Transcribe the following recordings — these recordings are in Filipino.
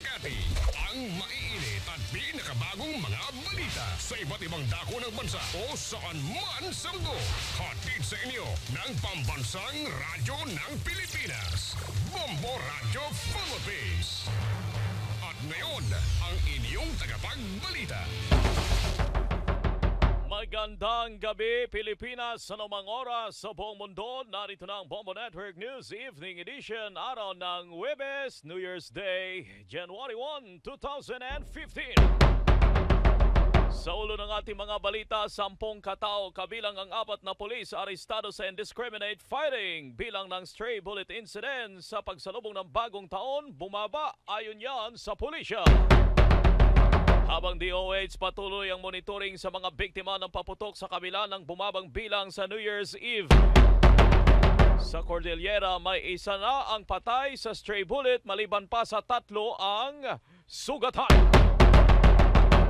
Makati, ang maiinit at pinakabagong mga balita sa iba't ibang dako ng bansa o saan man sa mundo. Hatid sa inyo ng pambansang radyo ng Pilipinas, Bombo Radio Philippines. At ngayon, ang inyong tagapagbalita. Magandang gabi, Pilipinas, sa anumang oras sa buong mundo. Narito na ang Bombo Network News Evening Edition, araw ng Huwebes, New Year's Day, January 1, 2015. Sa ulo ng ating mga balita, 10 katao kabilang ang 4 na pulis arestado sa indiscriminate firing bilang ng stray bullet incident sa pagsalubong ng bagong taon, bumaba ayon yan sa pulisya. Habang DOH patuloy ang monitoring sa mga biktima ng paputok sa kabila ng bumabang bilang sa New Year's Eve. Sa Cordillera, may isa na ang patay sa stray bullet maliban pa sa 3 ang sugatan.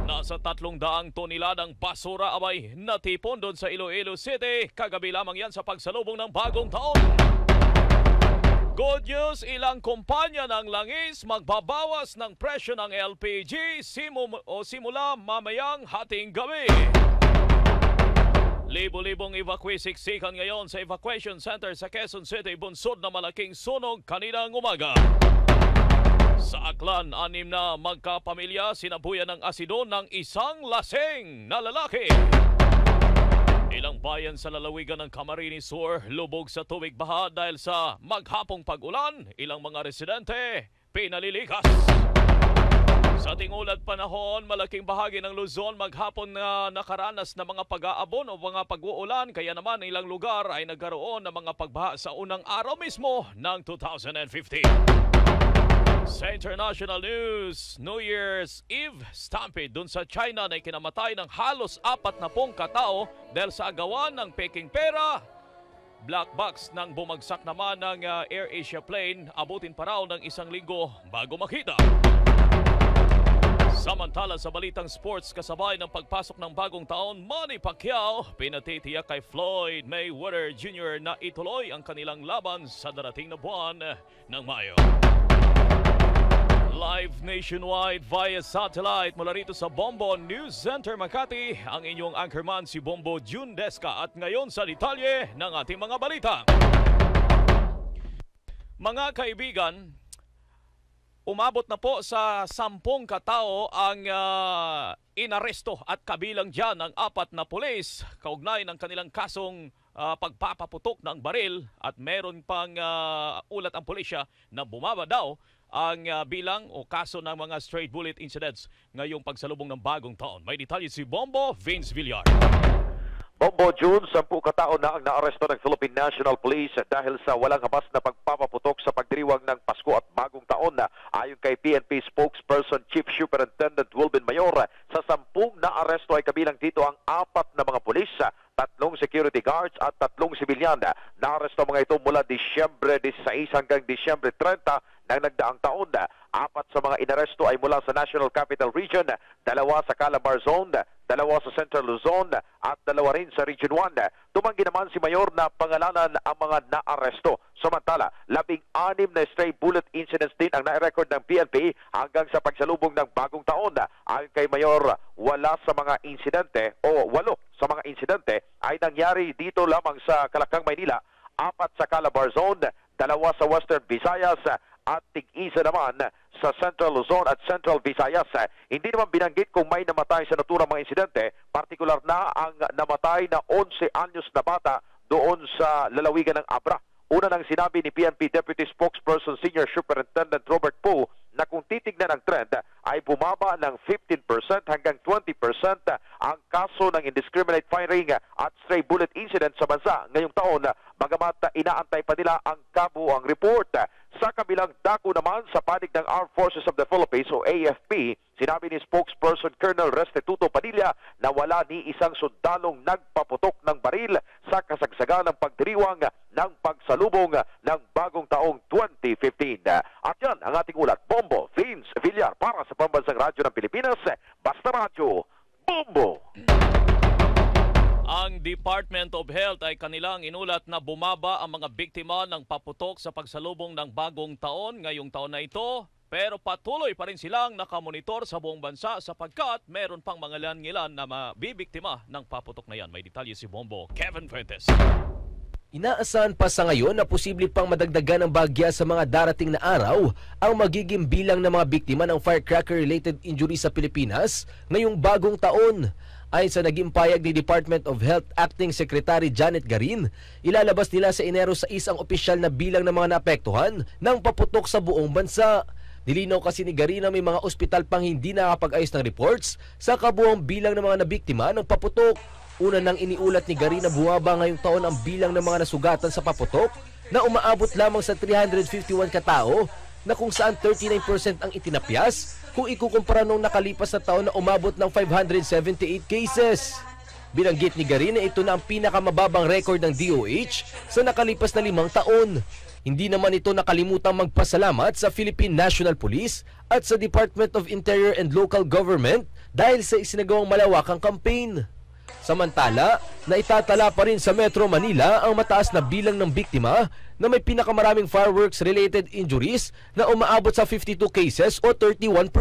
Nasa 300 toneladang basura abay natipon doon sa Iloilo City. Kagabi lamang yan sa pagsalubong ng bagong taon. Good news, ilang kumpanya ng langis magbabawas ng presyo ng LPG simula mamayang hating gabi. Libo-libong evacuee-siksikan ngayon sa evacuation center sa Quezon City, bunsod na malaking sunog kaninang umaga. Sa Aklan, 6 na magkapamilya sinabuyan ng asidon ng isang lasing na lalaki. Ilang bayan sa lalawigan ng Camarines Sur lubog sa tubig baha dahil sa maghapong pag-ulan. Ilang mga residente pinalilikas. Sa tingulad panahon, malaking bahagi ng Luzon maghapon na nakaranas ng mga pag-aabon o mga pag-uulan. Kaya naman ilang lugar ay nagkaroon ng mga pagbaha sa unang araw mismo ng 2015. Sa international news, New Year's Eve stampede dun sa China na ikinamatay ng halos 40 katao dahil sa agawan ng peking pera. Black box nang bumagsak naman ng Air Asia plane, abutin pa raw ng 1 linggo bago makita. Samantala sa balitang sports, kasabay ng pagpasok ng bagong taon, Manny Pacquiao pinatitiyak kay Floyd Mayweather Jr. na ituloy ang kanilang laban sa darating na buwan ng Mayo. Live nationwide via satellite mula rito sa Bombo News Center Makati, ang inyong anchorman si Bombo June Desca at ngayon sa detalye ng ating mga balita. Mga kaibigan, umabot na po sa 10 katao ang inaresto at kabilang dyan ang 4 na pulis kaugnay ng kanilang kasong pagpapaputok ng baril at meron pang ulat ang pulisya na bumaba daw ang bilang o kaso ng mga stray bullet incidents ngayong pagsalubong ng bagong taon. May detalye si Bombo Vince Villar. Bombo June, 10 katao na ang naaresto ng Philippine National Police dahil sa walang habas na pagpapaputok sa pagdiriwang ng Pasko at Bagong Taon. Ayon kay PNP spokesperson Chief Superintendent Wilvin Mayor, sa 10 naaresto ay kabilang dito ang 4 na mga pulis, 3 security guards at 3 sibilyan. Naaresto mga ito mula Disyembre 16 hanggang Disyembre 30 ng nagdaang taon. 4 sa mga inaresto ay mula sa National Capital Region, 2 sa Calabar Zone, 2 sa Central Luzon at 2 rin sa Region 1. Tumanggi naman si Mayor na pangalanan ang mga naaresto. Samantala, 16 na stray bullet incidents din ang na-record ng PNP hanggang sa pagsalubong ng bagong taon. Ayon kay Mayor, wala sa mga insidente o 8 sa mga insidente ay nangyari dito lamang sa Calacang, Maynila, 4 sa Calabar Zone, 2 sa Western Visayas at tig-isa naman sa Central Luzon at Central Visayas. Hindi naman binanggit kung may namatay sa naturang mga insidente, partikular na ang namatay na 11 anyos na bata doon sa lalawigan ng Abra. Una nang sinabi ni PNP Deputy Spokesperson Senior Superintendent Robert Poe na kung titignan ang trend ay bumaba ng 15% hanggang 20% ang kaso ng indiscriminate firing at stray bullet incident sa bansa ngayong taon, bagamat inaantay pa nila ang kabuuang report. Sa kabilang dako naman sa panig ng Armed Forces of the Philippines o AFP, sinabi ni spokesperson Colonel Restituto Padilla na wala ni isang sundalong nagpaputok ng baril sa kasagsagan ng pagdiriwang ng pagsalubong ng bagong taong 2015. At yan ang ating ulat. Bombo Vince Villar para sa Pambansang Radyo ng Pilipinas, Basta Radyo, Bombo! Ang Department of Health ay kanilang inulat na bumaba ang mga biktima ng paputok sa pagsalubong ng bagong taon ngayong taon na ito pero patuloy pa rin silang nakamonitor sa buong bansa sapagkat meron pang mga langilan na mabibiktima ng paputok na yan. May detalye si Bombo Kevin Fuentes. Inaasahan pa sa ngayon na posible pang madagdagan ng bagya sa mga darating na araw ang magiging bilang ng mga biktima ng firecracker-related injury sa Pilipinas ngayong bagong taon. Ayon sa naging payag ni Department of Health Acting Secretary Janet Garin, ilalabas nila sa Enero 6 ang opisyal na bilang ng mga naapektuhan ng paputok sa buong bansa. Nilinaw kasi ni Garin na may mga ospital pang hindi nakapag-ayos ng reports sa kabuuang bilang ng mga nabiktima ng paputok. Una nang iniulat ni Garin na bumaba ngayong taon ang bilang ng mga nasugatan sa paputok na umaabot lamang sa 351 katao na kung saan 39% ang itinapyas kung ikukumpara nung nakalipas na taon na umabot ng 578 cases. Binanggit ni Garin na ito na ang pinakamababang record ng DOH sa nakalipas na 5 taon. Hindi naman ito nakalimutang magpasalamat sa Philippine National Police at sa Department of Interior and Local Government dahil sa isinagawang malawakang campaign. Samantala, naitatala pa rin sa Metro Manila ang mataas na bilang ng biktima na may pinakamaraming fireworks-related injuries na umaabot sa 52 cases o 31%.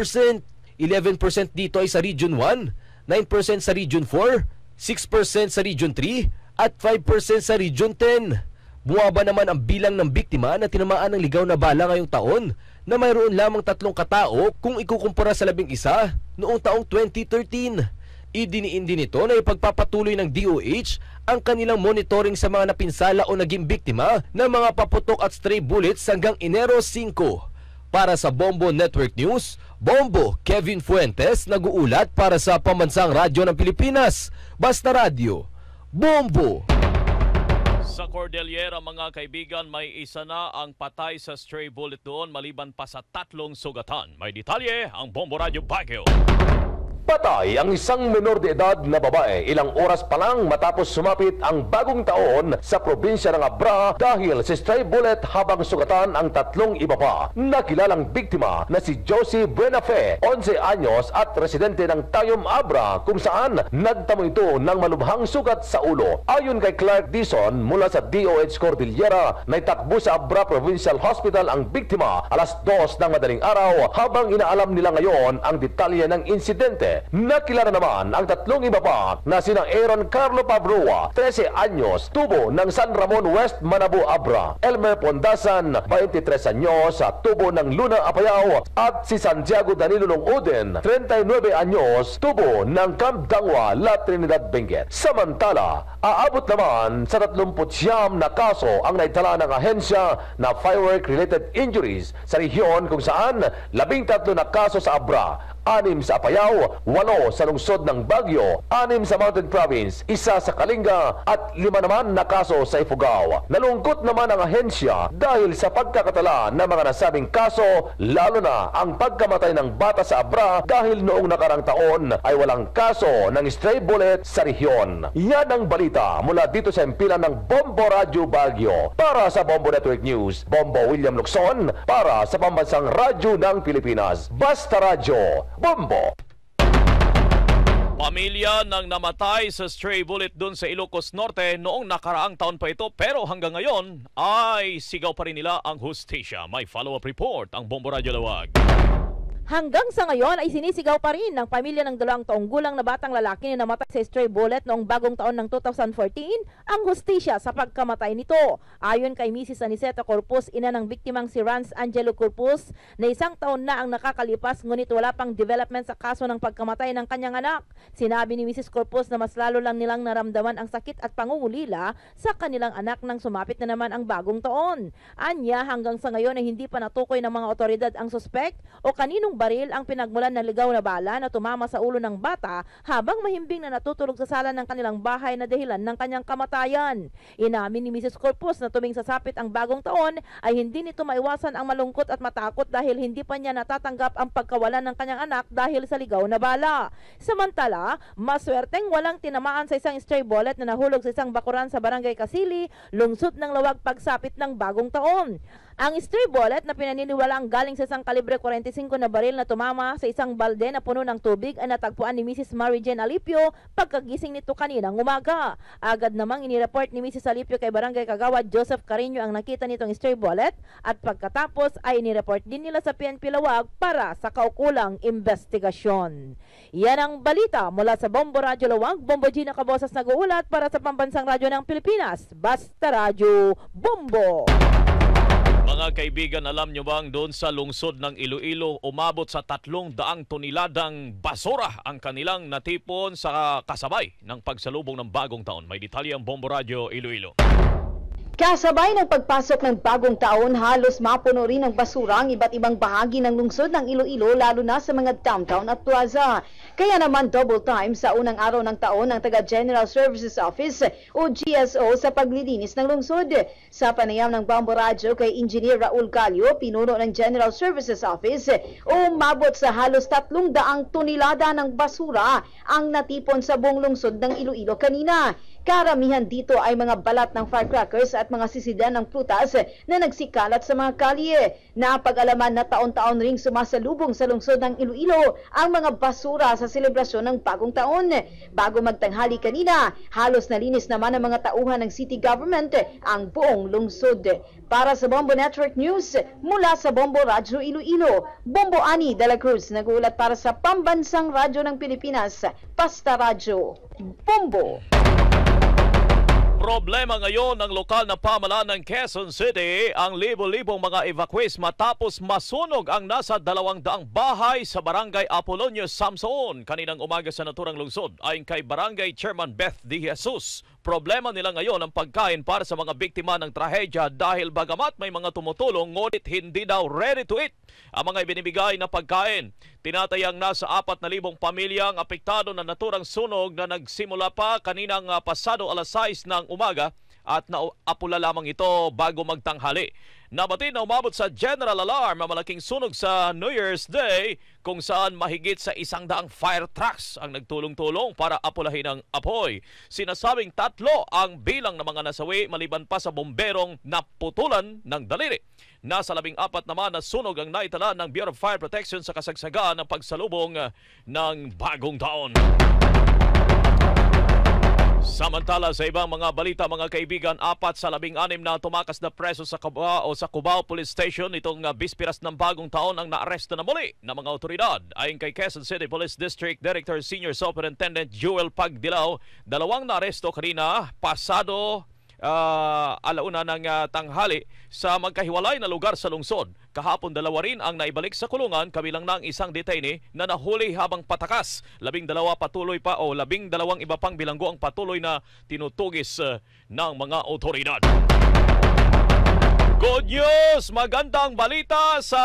11% dito ay sa Region 1, 9% sa Region 4, 6% sa Region 3 at 5% sa Region 10. Bumaba naman ang bilang ng biktima na tinamaan ng ligaw na bala ngayong taon na mayroon lamang 3 katao kung ikukumpara sa 11 noong taong 2013. Idiniin din ito na ipagpapatuloy ng DOH ang kanilang monitoring sa mga napinsala o naging biktima ng mga paputok at stray bullets hanggang Enero 5. Para sa Bombo Network News, Bombo Kevin Fuentes nag-uulat para sa Pambansang Radyo ng Pilipinas. Basta Radio, Bombo! Sa Cordillera mga kaibigan, may isa na ang patay sa stray bullet doon maliban pa sa 3 sugatan. May detalye ang Bombo Radio Baguio. Patay ang isang menor de edad na babae ilang oras pa lang matapos sumapit ang bagong taon sa probinsya ng Abra dahil sa stray bullet habang sugatan ang 3 iba pa. Nakilalang biktima na si Josie Buenafe, 11 anyos at residente ng Tayom Abra kung saan nagtamo ito ng malubhang sugat sa ulo. Ayon kay Clark Dison mula sa DOH Cordillera, naitakbo sa Abra Provincial Hospital ang biktima alas 2 ng madaling araw habang inaalam nila ngayon ang detalye ng insidente. Nakilala naman ang 3 iba pa na sina Aaron Carlo Pabrua, 13 anyos, tubo ng San Ramon West, Manabu, Abra; Elmer Pondasan, 23 anyos, tubo ng Luna, Apayao; at si Santiago Danilo Longuden, 39 anyos, tubo ng Camp Dangwa, La Trinidad, Benguet. Samantala, aabot naman sa 39 na kaso ang naitala ng ahensya na firework-related injuries sa rehiyon kung saan 13 na kaso sa Abra, 6 sa Apayao, 8 sa lungsod ng Baguio, 6 sa Mountain Province, 1 sa Kalinga at 5 naman na kaso sa Ifugao. Nalungkot naman ang ahensya dahil sa pagkakatala ng mga nasabing kaso, lalo na ang pagkamatay ng bata sa Abra dahil noong nakarang taon ay walang kaso ng stray bullet sa rehiyon. Yan ang balita mula dito sa impilan ng Bombo Radio Baguio. Para sa Bombo Network News, Bombo William Lukson para sa Pambansang Radyo ng Pilipinas. Basta Radio, Bombo! Pamilya ng namatay sa stray bullet doon sa Ilocos Norte noong nakaraang taon pa ito pero hanggang ngayon ay sigaw pa rin nila ang hustisya. May follow-up report ang Bombo Radio Lawag. Hanggang sa ngayon ay sinisigaw pa rin ng pamilya ng 2 taong gulang na batang lalaki na namatay sa stray bullet noong bagong taon ng 2014 ang hustisya sa pagkamatay nito. Ayon kay Mrs. Aniceta Corpus, ina ng biktimang si Rance Angelo Corpus, na 1 taon na ang nakakalipas ngunit wala pang development sa kaso ng pagkamatay ng kanyang anak. Sinabi ni Mrs. Corpus na mas lalo lang nilang naramdaman ang sakit at pangungulila sa kanilang anak nang sumapit na naman ang bagong taon. Anya, hanggang sa ngayon ay hindi pa natukoy ng mga otoridad ang suspect o kaninong baril ang pinagmulan na ligaw na bala na tumama sa ulo ng bata habang mahimbing na natutulog sa sala ng kanilang bahay na dahilan ng kanyang kamatayan. Inamin ni Mrs. Corpus na tuming sasapit ang bagong taon ay hindi nito maiwasan ang malungkot at matakot dahil hindi pa niya natatanggap ang pagkawalan ng kanyang anak dahil sa ligaw na bala. Samantala, maswerteng walang tinamaan sa isang stray bullet na nahulog sa isang bakuran sa Barangay Kasili, lungsod ng Lawag pagsapit ng bagong taon. Ang stray bullet na pinaniniwalaang galing sa isang kalibre 45 na baril na tumama sa isang balde na puno ng tubig ay natagpuan ni Mrs. Mary Jane Alipio pagkagising nito kaninang umaga. Agad namang inireport ni Mrs. Alipio kay Barangay Kagawad Joseph Carino ang nakita nitong stray bullet at pagkatapos ay inireport din nila sa PNP Lawag para sa kaukulang investigasyon. Yan ang balita mula sa Bombo Radyo Lawag. Bombo Gina Cabosas nag-uulat para sa Pambansang Radyo ng Pilipinas. Basta Radyo Bombo. Mga kaibigan, alam nyo bang doon sa lungsod ng Iloilo, umabot sa 300 toneladang basura ang kanilang natipon sa kasabay ng pagsalubong ng bagong taon. May detalye ang Bombo Radio Iloilo. Kasabay ng pagpasok ng bagong taon, halos mapuno rin ng basura ang iba't ibang bahagi ng lungsod ng Iloilo, lalo na sa mga downtown at plaza. Kaya naman double time sa unang araw ng taon ng taga General Services Office o GSO sa paglilinis ng lungsod. Sa panayam ng Bombo Radio kay Engineer Raul Calio, pinuno ng General Services Office, umabot sa halos 300 tonelada ng basura ang natipon sa buong lungsod ng Iloilo kanina. Karamihan dito ay mga balat ng firecrackers at mga sisidan ng prutas na nagsikalat sa mga kalye. Napag-alaman na taon-taon ring sumasalubong sa lungsod ng Iloilo ang mga basura sa selebrasyon ng bagong taon. Bago magtanghali kanina, halos nalinis naman ang mga tauhan ng city government ang buong lungsod. Para sa Bombo Network News, mula sa Bombo Radyo Iloilo, Bombo Ani de la Cruz nag-uulat para sa Pambansang Radyo ng Pilipinas, Basta Radyo Bombo. Problema ngayon ng lokal na pamahalaan ng Quezon City ang libo-libong mga evacuees matapos masunog ang nasa 200 bahay sa Barangay Apolonio, Samson kaninang umaga sa naturang lungsod. Ayon kay Barangay Chairman Beth De Jesus, problema nila ngayon ang pagkain para sa mga biktima ng trahedya dahil bagamat may mga tumutulong ngunit hindi daw ready to eat ang mga ibinibigay na pagkain. Tinatayang nasa 4,000 pamilya ang apektado na naturang sunog na nagsimula pa kaninang pasado alas 6 ng umaga at naapula lamang ito bago magtanghali. Nabatid na umabot sa general alarm ang malaking sunog sa New Year's Day kung saan mahigit sa 100 fire trucks ang nagtulong-tulong para apulahin ang apoy. Sinasabing 3 ang bilang ng mga nasawi maliban pa sa bomberong naputulan ng daliri. Nasa 14 naman na sunog ang naitala ng Bureau of Fire Protection sa kasagsagaan ng pagsalubong ng bagong taon. Samantala sa ibang mga balita, mga kaibigan, 4 sa 16 na tumakas na preso sa Cubao Police Station itong bispiras ng bagong taon ang naaresto na muli ng mga otoridad. Ayon kay Quezon City Police District Director Senior Superintendent Joel Pagdilao, 2 naaresto kanina pasado alauna ng tanghali sa magkahiwalay na lugar sa lungsod. Kahapon 2 rin ang naibalik sa kulungan kabilang ng isang detainee na nahuli habang patakas. 12 patuloy pa o 12 iba pang bilanggo ang patuloy na tinutugis ng mga otoridad. Good news! Magandang balita sa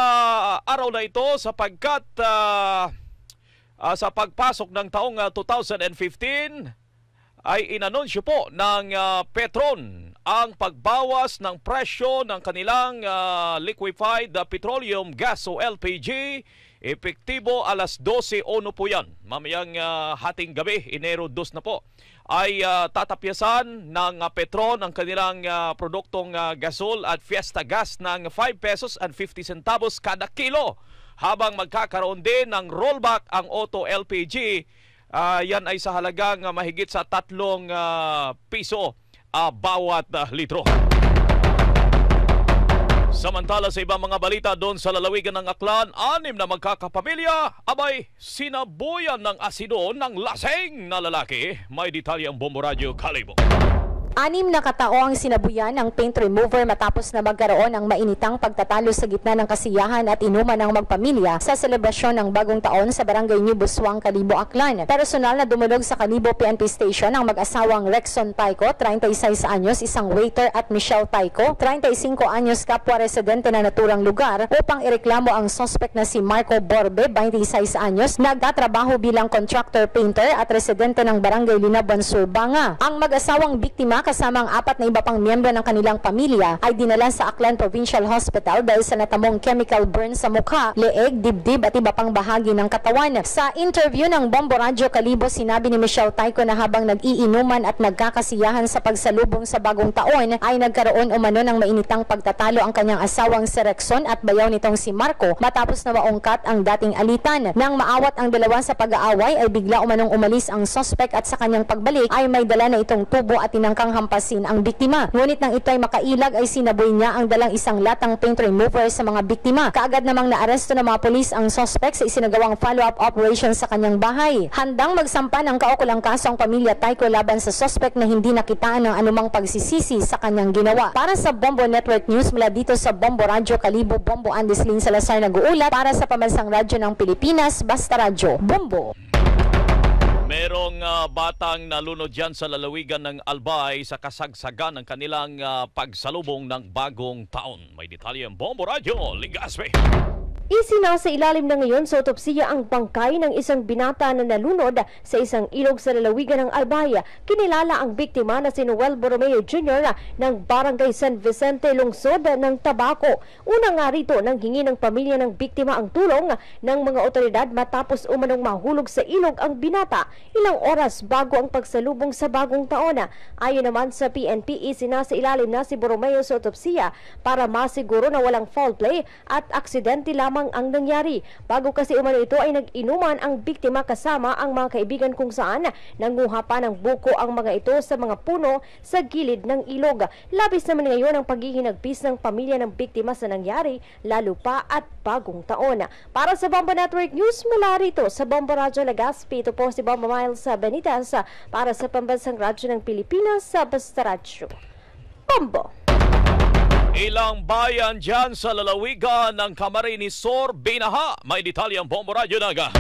araw na ito sapagkat sa pagpasok ng taong 2015 ay inanunsyo po ng Petron ang pagbawas ng presyo ng kanilang liquefied petroleum gas o LPG. Epektibo alas 12:01 po yan. Mamayang hating gabi, Enero 2 na po, ay tatapyasan ng Petron ang kanilang produktong gasol at Fiesta Gas ng 5 pesos and 50 centavos kada kilo. Habang magkakaroon din ng rollback ang Auto LPG, yan ay sa halagang mahigit sa 3 piso bawat litro. Samantala sa ibang mga balita doon sa lalawigan ng Aklan, 6 na magkakapamilya abay sinabuyan ng asido ng laseng na lalaki. May detalye ang Bombo Radio Kalibo. 6 na katao ang sinabuyan ng paint remover matapos na magkaroon ng mainitang pagtatalo sa gitna ng kasiyahan at inuman ng magpamilya sa selebrasyon ng bagong taon sa Barangay New Buswang, Kalibo, Aklan. Personal na dumulog sa Kalibo PNP Station ang mag-asawang Rexon Tayco, 36 anyos, isang waiter, at Michelle Tayco, 35 anyos, kapwa residente na naturang lugar upang ireklamo ang suspect na si Marco Borbe, 26 anyos, nagtatrabaho bilang contractor painter at residente ng Barangay Linaban, Surbanga. Ang mag-asawang biktima kasama ang 4 na iba pang miyembro ng kanilang pamilya ay dinala sa Aklan Provincial Hospital dahil sa natamong chemical burn sa mukha, leeg, dibdib at iba pang bahagi ng katawan. Sa interview ng Bombo Radyo Kalibo, sinabi ni Michelle Tayco na habang nag-iinuman at nagkakasiyahan sa pagsalubong sa bagong taon ay nagkaroon umano ng mainitang pagtatalo ang kanyang asawang si Rexon at bayaw nitong si Marco matapos na maungkat ang dating alitan. Nang maawat ang dalawa sa pag-aaway ay bigla umanong umalis ang suspect at sa kanyang pagbalik ay may dala na itong tubo at tinangkang hampasin ang biktima. Ngunit nang ito ay makailag ay sinaboy niya ang dalang isang latang paint remover sa mga biktima. Kaagad namang naaresto ng mga pulis ang suspect sa isinagawang follow-up operation sa kanyang bahay. Handang magsampa ng kaukulang kaso ang pamilya Tayco laban sa suspect na hindi nakitaan ng anumang pagsisisi sa kanyang ginawa. Para sa Bombo Network News mula dito sa Bombo Radyo Kalibo, Bombo Andeslin Salazar nag-uulat para sa Pambansang Radyo ng Pilipinas, Basta Radyo, Bombo. Merong batang nalunod dyan sa lalawigan ng Albay sa kasagsagan ng kanilang pagsalubong ng bagong taon. May detalye ang Bombo Radyo, Ligaspe. Isinasa ilalim na ngayon sa otopsiya ang bangkay ng isang binata na nalunod sa isang ilog sa lalawigan ng Albay. Kinilala ang biktima na si Noel Borromeo Jr. ng Barangay San Vicente, lungsod ng Tabaco. Una nga rito nang hingi ng pamilya ng biktima ang tulong ng mga otoridad matapos umanong mahulog sa ilog ang binata ilang oras bago ang pagsalubong sa bagong taon. Ayon naman sa PNP, isinasa ilalim na si Borromeo sa otopsiya para masiguro na walang foul play at aksidente lamang ang nangyari. Bago kasi umano ito ay nag-inuman ang biktima kasama ang mga kaibigan kung saan nanguha pa ng buko ang mga ito sa mga puno sa gilid ng ilog. Labis naman ngayon ang paghihinagpis ng pamilya ng biktima sa nangyari, lalo pa at bagong taon. Para sa Bombo Network News mula rito sa Bombo Radyo Legazpi, ito po si Bombo Miles Benitez para sa Pambansang Radyo ng Pilipinas sa Basta Radyo. Bombo! Ilang bayan dyan sa lalawigan ng Camarines Sur, binaha. May detalye ang Bombo Radyo Naga.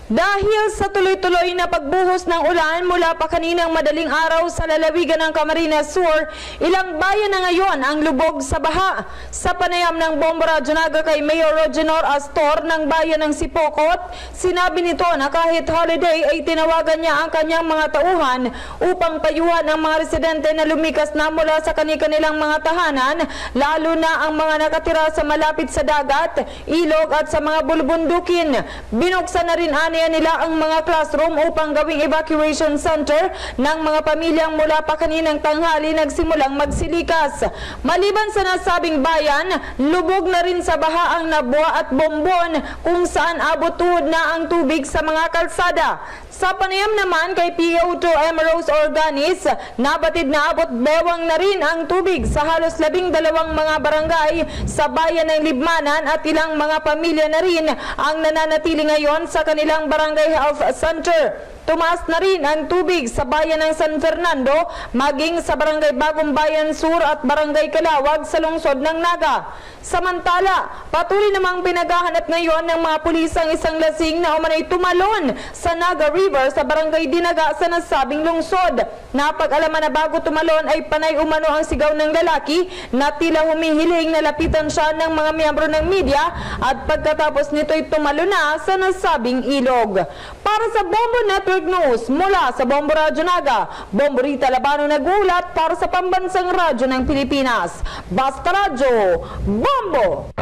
Dahil sa tuloy-tuloy na pagbuhos ng ulan mula pa kaninang madaling araw sa lalawigan ng Camarines Sur, ilang bayan na ngayon ang lubog sa baha. Sa panayam ng Bombo Radyo Naga kay Mayor Reginor Astor ng bayan ng Sipocot, sinabi nito na kahit holiday ay tinawagan niya ang kanyang mga tauhan upang payuhan ang mga residente na lumikas na mula sa kanilang mga tahanan, lalo na ang mga nakatira sa malapit sa dagat, ilog at sa mga bulubundukin. Binuksan na rin nila ang mga classroom upang gawing evacuation center ng mga pamilyang mula pa kaninang tanghali nagsimulang magsilikas. Maliban sa nasabing bayan, lubog na rin sa baha ang Nabua at Bombon kung saan abot tuhod na ang tubig sa mga kalsada. Sa panayam naman kay PO2 M. Rose Organis, nabatid na abot bewang na rin ang tubig sa halos 12 mga barangay sa bayan ng Libmanan at ilang mga pamilya na rin ang nananatili ngayon sa kanilang barangay health center. Tumaas na rin ang tubig sa bayan ng San Fernando, maging sa barangay Bagong Bayan Sur at barangay Kalawag sa lungsod ng Naga. Samantala, patuloy namang pinaghahanap ngayon ng mga pulis ang isang lasing na umanay tumalon sa Naga River sa barangay Dinaga sa nasabing lungsod. Napag-alaman na bago tumalon ay panay umano ang sigaw ng lalaki na tila humihiling na lapitan siya ng mga miyembro ng media at pagkatapos nito'y tumalo na sa nasabing ilog. Para sa Bombo Network News mula sa Bombo Radyo Naga, Bombo Rita Labano nag-uulat para sa Pambansang Radyo ng Pilipinas. Basta Radyo, Bombo!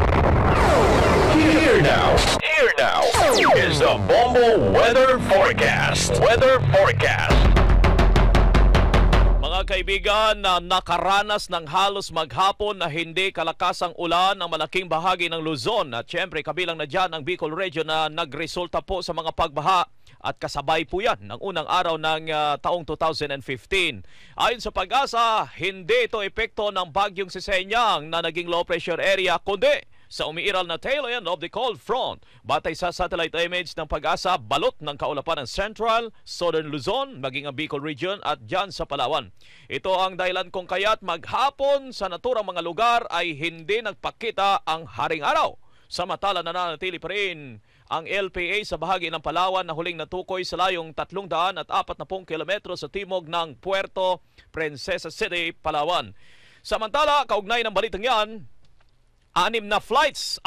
Here now is the Bombo Weather Forecast. Mga kaibigan, nakaranas ng halos maghapon na hindi kalakasang ulan ang malaking bahagi ng Luzon at syempre kabilang na dyan ang Bicol Region na nagresulta po sa mga pagbaha at kasabay po yan ng unang araw ng taong 2015. Ayon sa Pag-asa, hindi ito epekto ng bagyong Sesenyang na naging low pressure area kundi sa umiiral na tail end of the cold front. Batay sa satellite image ng Pag-asa, balot ng kaulapan ng Central, Southern Luzon, maging ang Bicol Region at dyan sa Palawan. Ito ang dahilan kung kaya't maghapon sa naturang mga lugar ay hindi nagpakita ang haring araw. Samantala nananatili pa rin ang LPA sa bahagi ng Palawan na huling natukoy sa layong 340 kilometro sa timog ng Puerto Princesa City, Palawan. Samantala, kaugnay ng balitang yan, 6 na flights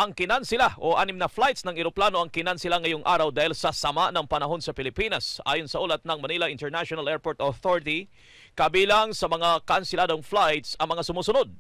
ng eroplano ang kinansila ngayong araw dahil sa sama ng panahon sa Pilipinas. Ayon sa ulat ng Manila International Airport Authority, Kabilang sa mga kanseladong flights ang mga sumusunod.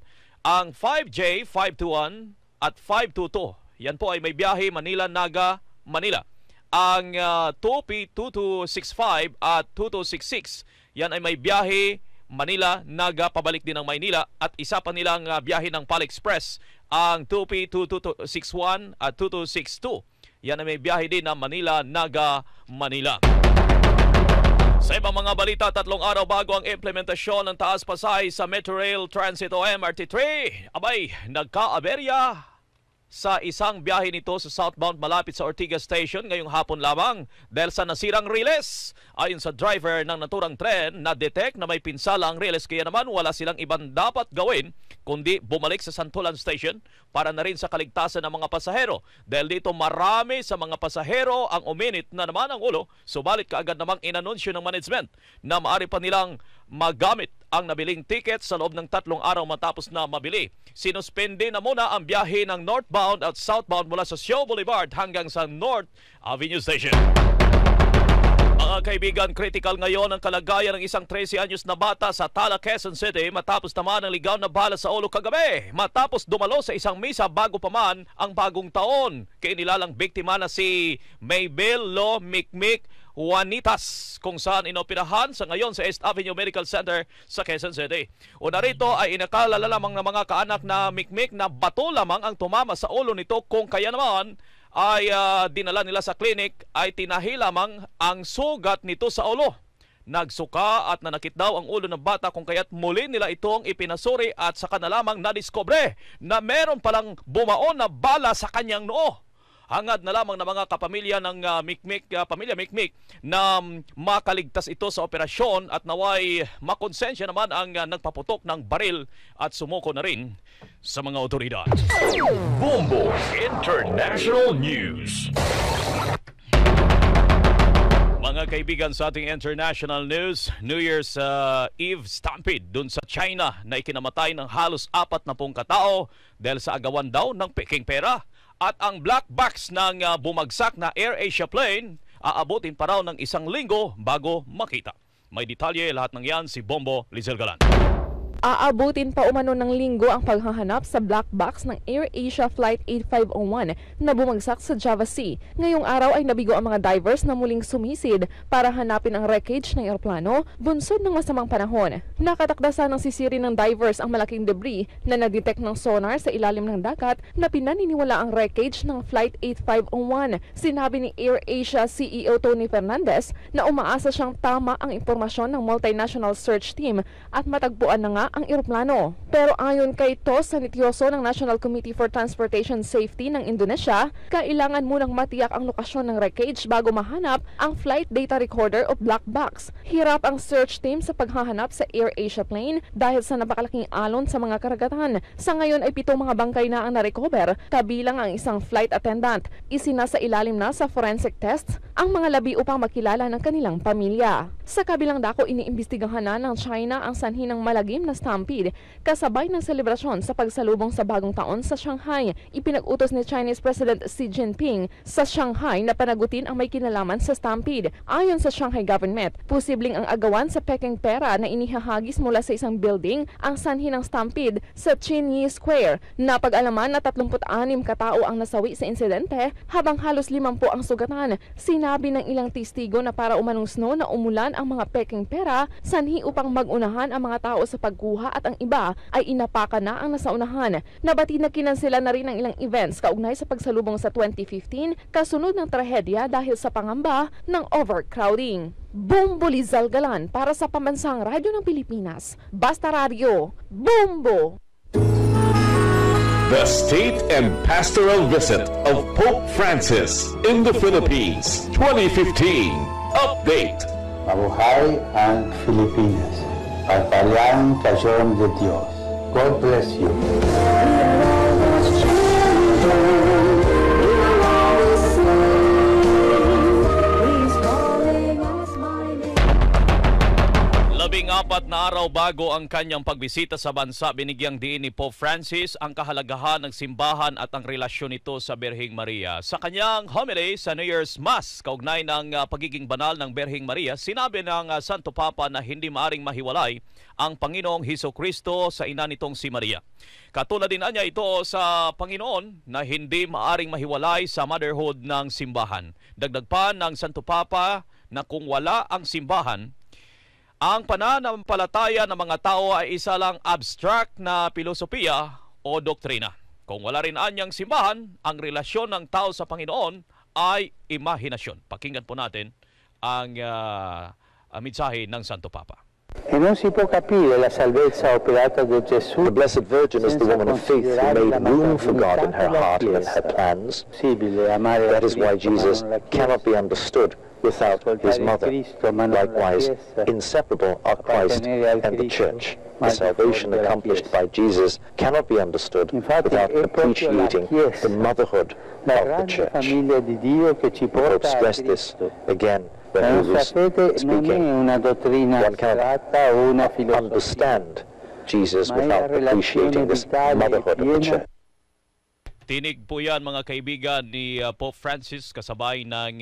Ang 5J 521 at 522. Yan po ay may biyahe Manila-Naga, Manila. Ang 2P2265 at 2266. Yan ay may biyahe Manila-Naga pabalik din ng Maynila. At isa pa nilang biyahe ng PAL Express. Ang 2P2261 at 2262. Yan ay may biyahe din ng Manila-Naga, Manila. Sa ibang mga balita, 3 araw bago ang implementasyon ng taas pasahe sa Metro Rail Transit o MRT3, abay, nagka-aberya sa isang biyahe nito sa southbound malapit sa Ortigas Station ngayong hapon lamang dahil sa nasirang riles. Ayon sa driver ng naturang tren, na-detect na may pinsala ang riles kaya naman wala silang ibang dapat gawin kundi bumalik sa Santolan Station para na rin sa kaligtasan ng mga pasahero. Dahil dito marami sa mga pasahero ang uminit na naman ang ulo, subalit kaagad namang inanunsyo ng management na maaari pa nilang magamit ang nabiling ticket sa loob ng 3 araw matapos na mabili. Sinuspende na muna ang biyahe ng northbound at southbound mula sa Sio Boulevard hanggang sa North Avenue Station. Mga kaibigan, critical ngayon ang kalagayan ng isang 13 anyos na bata sa Tala, Quezon City matapos naman ang ligaw na bala sa ulo kagabi. Matapos dumalo sa isang misa bago pa man ang bagong taon. Kainilalang biktima na si Maybel Lo Mikmik Juanitas kung saan inoperahan sa ngayon sa East Avenue Medical Center sa Quezon City. Una rito ay inakalala lamang ng mga kaanak na Mikmik na bato lamang ang tumama sa ulo nito kung kaya naman ay dinala nila sa klinik ay tinahi lamang ang sugat nito sa ulo. Nagsuka at nanakit daw ang ulo ng bata kung kaya't muli nila itong ipinasuri at saka na lamang nadiskubre na meron palang bumaon na bala sa kanyang noo. Hangad na lamang ng mga kapamilya ng pamilya Mikmik na makaligtas ito sa operasyon at naway makonsensya naman ang nagpaputok ng baril at sumuko na rin sa mga otoridad. Bombo International News. Mga kaibigan, sa ating international news, New Year's Eve stampede dun sa China na ikinamatay ng halos 40 katao dahil sa agawan daw ng peking pera. At ang black box ng bumagsak na AirAsia plane, aabutin pa raw ng 1 linggo bago makita. May detalye lahat ng yan si Bombo Lizel Galan. Aabutin pa umano ng linggo ang paghahanap sa black box ng AirAsia Flight 8501 na bumagsak sa Java Sea. Ngayong araw ay nabigo ang mga divers na muling sumisid para hanapin ang wreckage ng eroplano bunsod ng masamang panahon. Nakatakdasan ng sisiri ng divers ang malaking debris na na-detect ng sonar sa ilalim ng dagat na pinaniniwala ang wreckage ng Flight 8501. Sinabi ni AirAsia CEO Tony Fernandez na umaasa siyang tama ang impormasyon ng multinational search team at matagpuan na nga ang eroplano. Pero ayon kay Tos Sanitioso ng National Committee for Transportation Safety ng Indonesia, kailangan munang matiyak ang lokasyon ng wreckage bago mahanap ang flight data recorder o black box. Hirap ang search team sa paghahanap sa AirAsia plane dahil sa napakalaking alon sa mga karagatan. Sa ngayon ay 7 mga bangkay na ang na-recover, kabilang ang isang flight attendant. Isinasa ilalim na sa forensic tests ang mga labi upang makilala ng kanilang pamilya. Sa kabilang dako, iniimbestigahan na ng China ang sanhi ng malagim na stampede kasabay ng selebrasyon sa pagsalubong sa bagong taon sa Shanghai. Ipinag-utos ni Chinese President Xi Jinping sa Shanghai na panagutin ang may kinalaman sa stampede. Ayon sa Shanghai government, posibleng ang agawan sa peking pera na inihahagis mula sa isang building ang sanhi ng stampede sa Qinyi Square. Napag-alaman na 36 katao ang nasawi sa insidente habang halos 50 ang sugatan. Sinabi ng ilang testigo na para umanong snow na umulan ang mga peking pera sanhi upang mag-unahan ang mga tao sa pagkuha at ang iba ay inapakan na ang nasaunahan. Nabati na kinansela na rin ang ilang events kaugnay sa pagsalubong sa 2015 kasunod ng trahedya dahil sa pangamba ng overcrowding. Bombo Lizal Galan para sa Pambansang Radyo ng Pilipinas. Basta Radio, Bombo! The State and Pastoral Visit of Pope Francis in the Philippines 2015 Update. Mabuhay ang Pilipinas. Pagpalang kasyon de Dios. God bless you. 4 na araw bago ang kanyang pagbisita sa bansa, binigyang diin ni Pope Francis ang kahalagahan ng simbahan at ang relasyon nito sa Birheng Maria. Sa kanyang homily sa New Year's Mass, kaugnay ng pagiging banal ng Birheng Maria, sinabi ng Santo Papa na hindi maaring mahiwalay ang Panginoong Hesukristo sa ina nitong si Maria. Katulad din niya ito sa Panginoon na hindi maaring mahiwalay sa motherhood ng simbahan. Dagdag pa ng Santo Papa na kung wala ang simbahan, ang pananampalataya ng mga tao ay isa lang abstract na filosofiya o doktrina. Kung wala rin anyang simbahan, ang relasyon ng tao sa Panginoon ay imahinasyon. Pakinggan po natin ang mensahe ng Santo Papa. E non si può capire la salvezza operata da Gesù. The Blessed Virgin is the woman of faith who made room for God in her heart and in her plans. That is why Jesus cannot be understood without his mother. Likewise, inseparable are Christ and the Church. The salvation accomplished by Jesus cannot be understood without appreciating the motherhood of the Church. The Pope stressed this again when he was speaking. One cannot understand Jesus without appreciating this motherhood of the Church. Tinig po yan mga kaibigan ni Pope Francis kasabay ng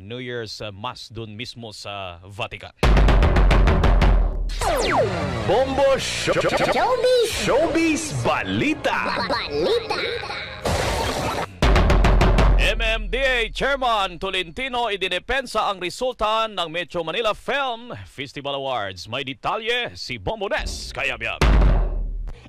New Year's Mass dun mismo sa Vatican. Bombo Showbiz Balita. MMDA Chairman Tolentino idinepensa ang resulta ng Metro Manila Film Festival Awards. May detalye si Bombo Nes Kayabyab.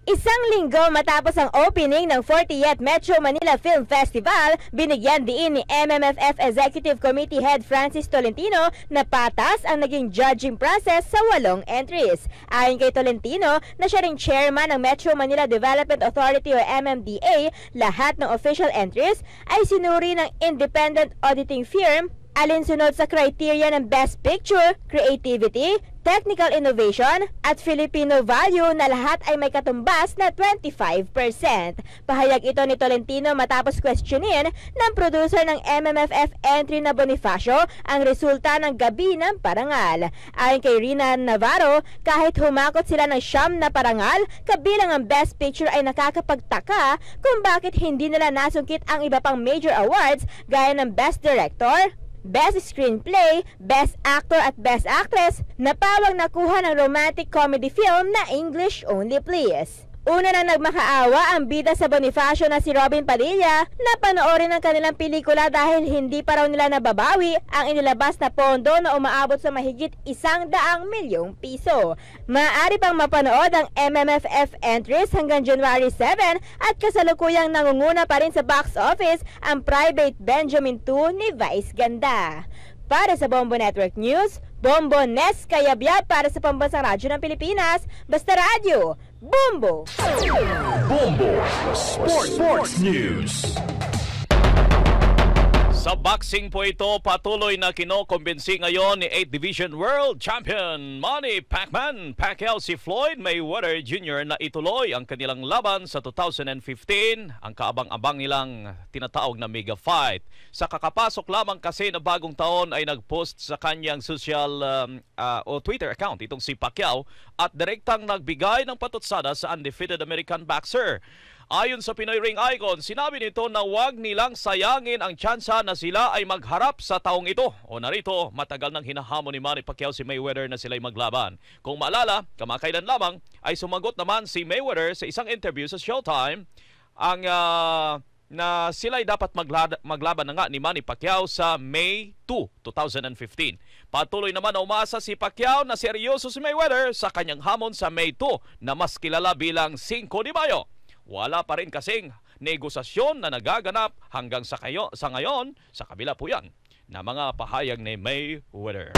Isang linggo matapos ang opening ng 40th Metro Manila Film Festival, binigyan diin ni MMFF Executive Committee Head Francis Tolentino na patas ang naging judging process sa 8 entries. Ayon kay Tolentino na siya ring chairman ng Metro Manila Development Authority o MMDA, lahat ng official entries ay sinuri ng independent auditing firm alinsunod sa criteria ng Best Picture, Creativity, Technical Innovation at Filipino Value na lahat ay may katumbas na 25%. Pahayag ito ni Tolentino matapos questionin ng producer ng MMFF entry na Bonifacio ang resulta ng Gabi ng Parangal. Ayon kay Rina Navarro, kahit humakot sila ng 9 na parangal, kabilang ang Best Picture ay nakakapagtaka kung bakit hindi nila nasungkit ang iba pang major awards gaya ng Best Director, Best Screenplay, Best Actor at Best Actress na pawang nakuha ng romantic comedy film na English Only Please. Una nang nagmakaawa ang bida sa Bonifacio na si Robin Padilla na panoorin ang kanilang pelikula dahil hindi pa raw nila nababawi ang inilabas na pondo na umaabot sa mahigit 100 milyong piso. Maaari pang mapanood ang MMFF entries hanggang January 7 at kasalukuyang nangunguna pa rin sa box office ang Private Benjamin 2 ni Vice Ganda. Para sa Bombo Network News, Bombo Nes Kayabyab para sa Pambansang Radyo ng Pilipinas, Basta Radio, Bombo! Bombo Sports News. Sa boxing po ito, patuloy na kinokumbinsi ngayon ni 8th Division World Champion Manny Pacquiao si Floyd Mayweather Jr. na ituloy ang kanilang laban sa 2015, ang kaabang-abang nilang tinatawag na mega fight. Sa kakapasok lamang kasi na bagong taon ay nagpost sa kanyang social o Twitter account itong si Pacquiao at direktang nagbigay ng patutsada sa undefeated American boxer. Ayon sa Pinoy Ring Icon, sinabi nito na huwag nilang sayangin ang tsansa na sila ay magharap sa taong ito. O narito, matagal nang hinahamon ni Manny Pacquiao si Mayweather na sila'y maglaban. Kung maalala, kamakailan lamang ay sumagot naman si Mayweather sa isang interview sa Showtime na sila'y dapat maglaban na nga ni Manny Pacquiao sa May 2, 2015. Patuloy naman na umasa si Pacquiao na seryoso si Mayweather sa kanyang hamon sa May 2 na mas kilala bilang 5 de Mayo. Wala pa rin kasing negosasyon na nagaganap hanggang sa ngayon, sa kabila po yan na mga pahayag ni Mayweather.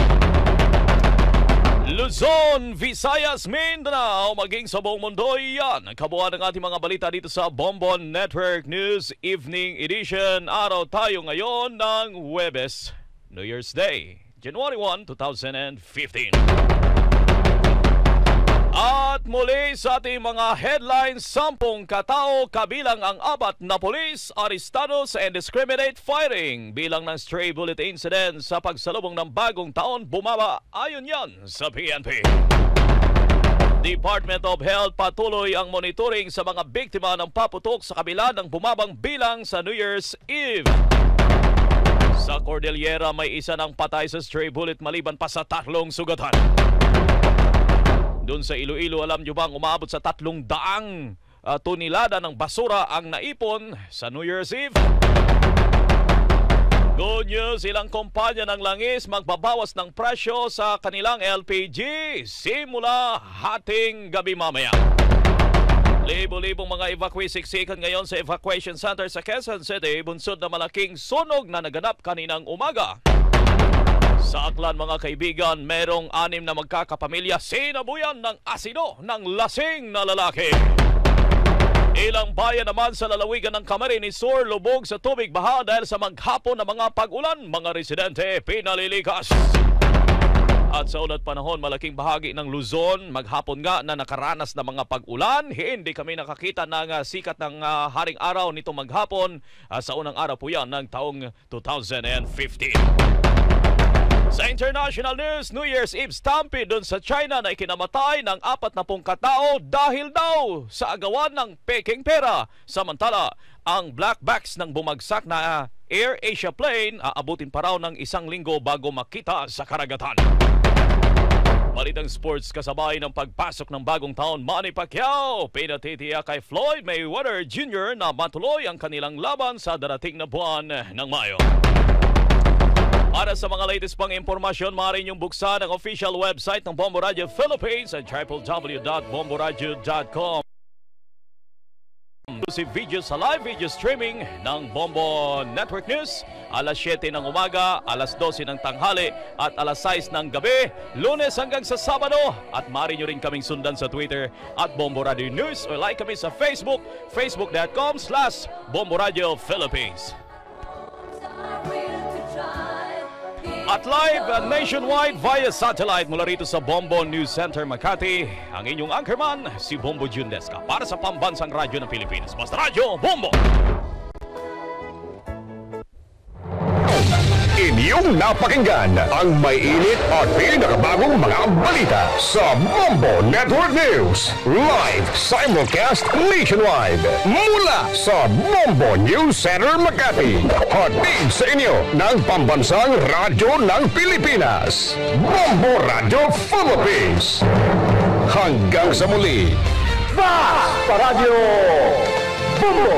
Luzon, Visayas, Mindanao, maging sa buong mundo, yan ang kabuuan ng ating mga balita dito sa Bombo Network News Evening Edition. Araw tayo ngayon ng Huwebes, New Year's Day, January 1, 2015. At muli sa ating mga headlines, 10 katao kabilang ang 4 na polis arestado sa indiscriminate firing bilang ng stray bullet incident sa pagsalubong ng bagong taon bumaba ayon yan sa PNP. Department of Health patuloy ang monitoring sa mga biktima ng paputok sa kabila ng bumabang bilang sa New Year's Eve. Sa Cordillera may isa ng patay sa stray bullet maliban pa sa 3 sugatan. Doon sa Iloilo, alam nyo bang umaabot sa 300 tonelada ng basura ang naipon sa New Year's Eve? Good news, ilang kumpanya ng langis magbabawas ng presyo sa kanilang LPG simula hating gabi mamaya. Libo-libong mga evacuee siksikan ngayon sa evacuation center sa Quezon City, bunsod na malaking sunog na naganap kaninang umaga. Sa Aklan mga kaibigan, merong 6 na magkakapamilya sinabuyan ng asido ng lasing na lalaki. Ilang bayan naman sa lalawigan ng Camarines Sur lubog sa tubig baha dahil sa maghapon na mga pag-ulan, mga residente pinalilikas. At sa unat panahon, malaking bahagi ng Luzon, maghapon nga na nakaranas ng mga pag-ulan. Hindi kami nakakita ng sikat ng haring araw nito maghapon sa unang araw po yan ng taong 2015. Sa international news, New Year's Eve stampede doon sa China na ikinamatay ng 40 katao dahil daw sa agawan ng peking pera. Samantala, ang black box ng bumagsak na Air Asia plane aabutin pa raw ng 1 linggo bago makita sa karagatan. Balitang sports kasabay ng pagpasok ng bagong taon, Manny Pacquiao pinatitiyak kay Floyd Mayweather Jr. na matuloy ang kanilang laban sa darating na buwan ng Mayo. Para sa mga latest pang impormasyon, maaari niyong buksan ang official website ng Bombo Radio Philippines at www.bomboradio.com. Exclusive video sa live video streaming ng Bombo Network News alas 7 ng umaga, alas 12 ng tanghali at alas 6 ng gabi, Lunes hanggang sa Sabado. At maaari niyo rin kaming sundan sa Twitter at Bombo Radio News o like kami sa Facebook, facebook.com/Bombo Radio Philippines. At live nationwide via satellite mula rito sa Bombo News Center, Makati, ang inyong anchorman, si Bombo Jundesca, para sa Pambansang Radyo ng Pilipinas. Basta Radyo, Bombo! Inyong napakinggan ang may init at pinakabagong mga balita sa Bombo Network News. Live simulcast nationwide mula sa Bombo News Center, Makati. Hatid sa inyo ng Pambansang Radyo ng Pilipinas. Bombo Radio Philippines. Hanggang sa muli. Basta Radio Bombo!